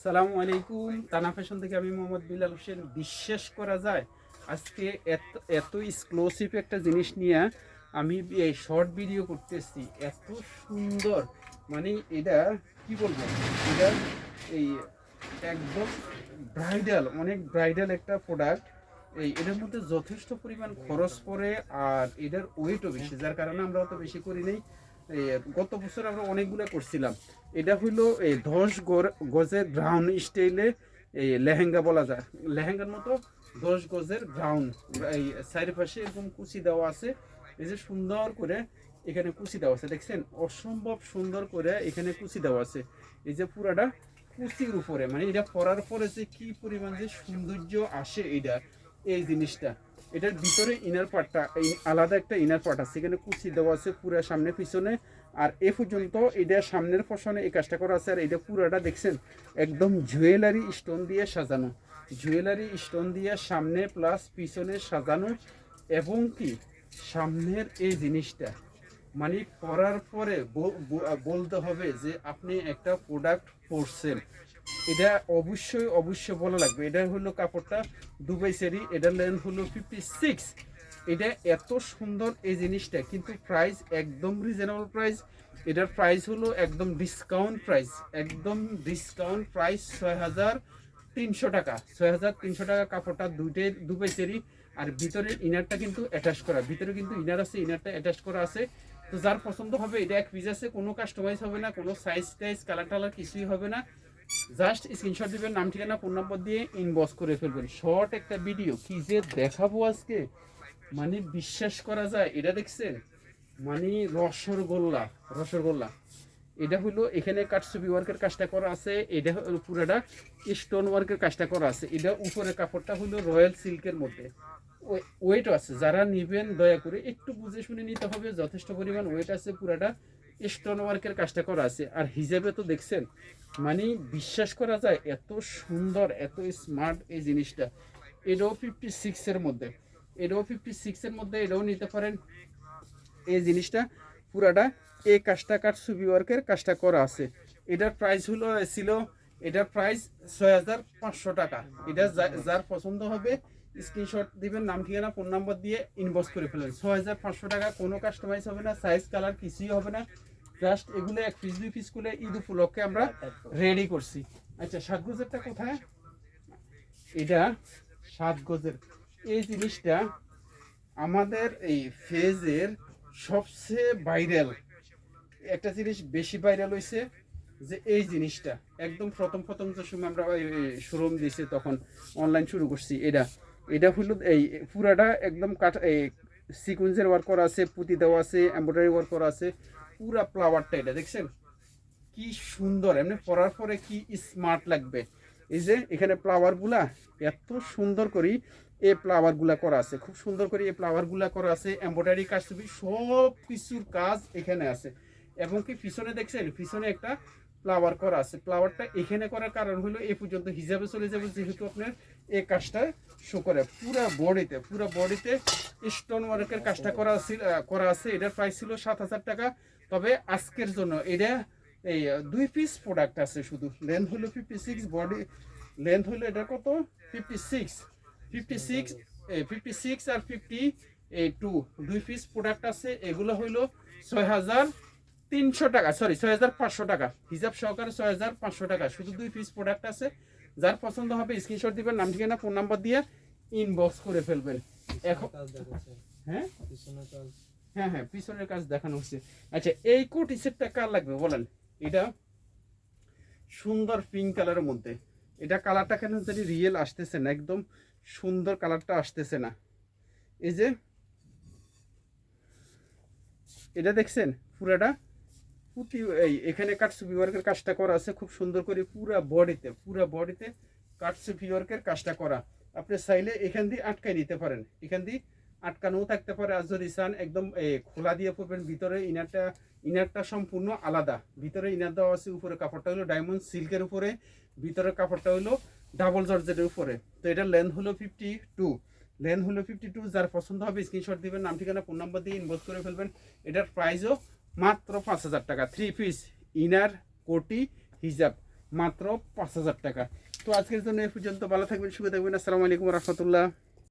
সালামু আলাইকুম। তানা ফ্যাশন থেকে আমি মোহাম্মদ বিলাল হোসেন। বিশ্বাস করা যায় আজকে এত এত এক্সক্লুসিভ একটা জিনিস নিয়ে আমি এই শর্ট ভিডিও করতেছি। এত সুন্দর, মানে এটা কি বলবো, এটা এই একদম ব্রাইডাল, অনেক ব্রাইডাল একটা প্রোডাক্ট। এটার মধ্যে যথেষ্ট পরিমাণ খরচ পড়ে, আর এটার ওয়েটও বেশি, যার কারণে আমরা অত বেশি করি নাই। এই গত বছর আমরা অনেকগুলো করছিলাম। এটা হইলো এই 10 গজের ব্রাউন স্টাইলে এই লেহেঙ্গা বলা যায়। লেহেঙ্গার মতো 10 গজের ব্রাউন, এই চারিপাশে এরকম কুচি দেওয়া আছে। এই যে সুন্দর করে এখানে কুচি দেওয়া আছে, দেখছেন? অসম্ভব সুন্দর করে এখানে কুচি দেওয়া আছে। এই যে পুরাটা কুচির উপরে, মানে এটা পরার পরে যে কি পরিমাণ যে সৌন্দর্য আসে এটা, এই জিনিসটা। এটার ভিতরে ইনার পার্টটা, এই আলাদা একটা ইনার পার্ট আছে, এখানে কুচি দেওয়া আছে পুরো সামনে পিছনে। আর এ পর্যন্ত এটা সামনের পশনে এই কাজটা করা আছে। আর এটা পুরাটা দেখছেন একদম জুয়েলারি স্টোন দিয়ে সাজানো, জুয়েলারি স্টোন দিয়ে সামনে প্লাস পিছনে সাজানো। এবং কি সামনের এই জিনিসটা, মানে পরার পরে বলতে হবে যে আপনি একটা প্রোডাক্ট পরছেন। এটা অবশ্যই অবশ্যই বলা লাগবে। এটা হলো কাপড়টা দুবাই সেরি, এটার লেন্থ হলো 56। এটা এত সুন্দর এই জিনিসটা, কিন্তু প্রাইস একদম রিজনেবল প্রাইস। এটার প্রাইস হলো একদম ডিসকাউন্ট প্রাইস, একদম ডিসকাউন্ট প্রাইস 6300 টাকা। 6300 টাকা কাপড়টা, দুবাই সেরি। আর ভিতরের ইনারটা কিন্তু অ্যাটাচ করা, ভিতরে কিন্তু ইনার আছে, ইনারটা অ্যাটাচ করা আছে। তো যার পছন্দ হবে, এটা এক পিস আছে, কোনো কাস্টমাইজ হবে না, কোনো সাইজ টাইজ কালার টালার কিছুই হবে না। জাস্ট স্ক্রিনশট দিবেন, নাম ঠিকানা ফোন নম্বর দিয়ে ইনবক্স করে ফেলবেন। শর্ট একটা ভিডিও কি যে দেখাবো আজকে, মানে বিশ্বাস করা যায়। এটা দেখছেন, মানে রসগোল্লা, রসগোল্লা। এটা হলো এখানে কাটছবি ওয়ার্কের কাজটা করা আছে, এটা হলো পুরাটা স্টোন ওয়ার্কের কাজটা করা আছে। এটা উপরে কাপড়টা হলো রয়্যাল সিল্কের মধ্যে। ওয়েটও আছে, যারা নেবেন দয়া করে একটু বুঝে শুনে নিতে হবে, যথেষ্ট পরিমাণ ওয়েট আছে। পুরাটা স্টোন ওয়ার্কের কাজটা করা আছে। আর হিজাবে তো দেখছেন, মানে বিশ্বাস করা যায় এত সুন্দর, এত স্মার্ট এই জিনিসটা। এটাও 56-এর মধ্যে, এটাও 56-এর মধ্যে, এটাও নিতে পারেন। এই জিনিসটা পুরাটা এই কাজটা কাটছবি ওয়ার্কের কাজটা করা আছে। এটার প্রাইস হলো ছিল, এটার প্রাইস 6500 টাকা। এটা যার পছন্দ হবে স্ক্রিনশট দিবেন, নাম ঠিকানা ফোন নাম্বার দিয়ে ইনবক্স করে ফেলবেন। 6500 টাকা, কোনো কাস্টমাইজ হবে না, সাইজ কালার কিছুই হবে না। জাস্ট এগুলো এক পিস দুই পিস করে ঈদ উপলক্ষে আমরা রেডি করছি। আচ্ছা, 7 গজেরটা কোথায়? এটা 7 গজের এই জিনিসটা আমাদের এই ফেজের সবচেয়ে ভাইরাল একটা জিনিস, বেশি ভাইরাল হয়েছে। যে এই জিনিসটা একদম প্রথম প্রথম যে সময় আমরা শোরুম দিয়েছি, তখন অনলাইন শুরু করছি। এটা এটা হলো এই পুরাটা একদম কাঠ, এই সিকুয়েন্সের ওয়ার্ক করা আছে, পুঁতি দেওয়া আছে, এমব্রয়ডারি ওয়ার্ক করা আছে। পুরা ফ্লাওয়ারটা এটা দেখছেন কি সুন্দর, এমনি পরার পরে কি স্মার্ট লাগবে। এই যে এখানে ফ্লাওয়ারগুলা এত সুন্দর করে এই ফ্লাওয়ারগুলা করা আছে, খুব সুন্দর করে এই ফ্লাওয়ারগুলা করা আছে। এমব্রয়ডারি কাজ, সব কিছুর কাজ এখানে আছে। এবং কি পিছনে দেখছেন, পিছনে একটা ফ্লাওয়ার করা আছে। ফ্লাওয়ারটা এখানে করার কারণ হলো এই পর্যন্ত হিজাবে চলে যাবে, যেহেতু আপনার এই কাজটা শো করে পুরো বডিতে স্টোন ওয়ার্কের কাজটা করা আছে। এটার প্রাইস ছিল 7000 টাকা। তবে আজকের জন্য এটা এই 2 পিস প্রোডাক্ট আছে শুধু। লেন্থ হলো 56, বডি লেন্থ হলো এটা কত, 56, 56, 56 আর 52, 2 পিস প্রোডাক্ট আছে। এগুলো হইলো 6300 টাকা, সরি 6500 টাকা, হিসাব সহকারে 6500 টাকা। শুধু 2 পিস প্রোডাক্ট আছে। যার পছন্দ হবে স্ক্রিনশট দিবেন, নাম ঠিকানা ফোন নাম্বার দিয়ে ইনবক্স করে ফেলবেন। এখন হ্যাঁ হ্যাঁ হ্যাঁ, পিছনের কাজ দেখানো হচ্ছে। আচ্ছা, এই কোট সেটটা কার লাগবে বলেন? এটা সুন্দর পিঙ্ক কালারের মধ্যে। এটা কালারটা কেন জানি রিয়েল আসতেছে না, একদম সুন্দর কালারটা আসতেছে না। এই যে এটা দেখছেন পুরাটা পুঁতি, এই এখানে কাটছবি ওয়ার্কের কাজটা করা আছে খুব সুন্দর করে। পুরা বডিতে কাটছবি ওয়ার্কের কাজটা করা। আপনি চাইলে এখান দিয়ে আটকাই নিতে পারেন, এখান দিয়ে আটকানোও থাকতে পারে। আর যদি চান একদম খোলা দিয়ে পড়বেন। ভিতরে ইনারটা সম্পূর্ণ আলাদা, ভিতরে ইনার দেওয়া আছে। উপরে কাপড়টা হলো ডায়মন্ড সিল্কের উপরে, ভিতরের কাপড়টা হলো ডাবল জর্জেটের উপরে। তো এটার লেন্থ হলো 52, লেন্থ হলো 52। যার পছন্দ হবে স্ক্রিনশট দিবেন, নাম ঠিকানা ফোন নাম্বার দিয়ে ইনবক্স করে ফেলবেন। এটার প্রাইসও মাত্র 5000 টাকা। 3 পিস ইনার, কোটি, হিজাব মাত্র 5,000 টাকা। তো আজকের জন্য এ পর্যন্ত, ভালো থাকবেন, সুখে থাকবেন, আসসালামু আলাইকুম রহমতুল্লাহ।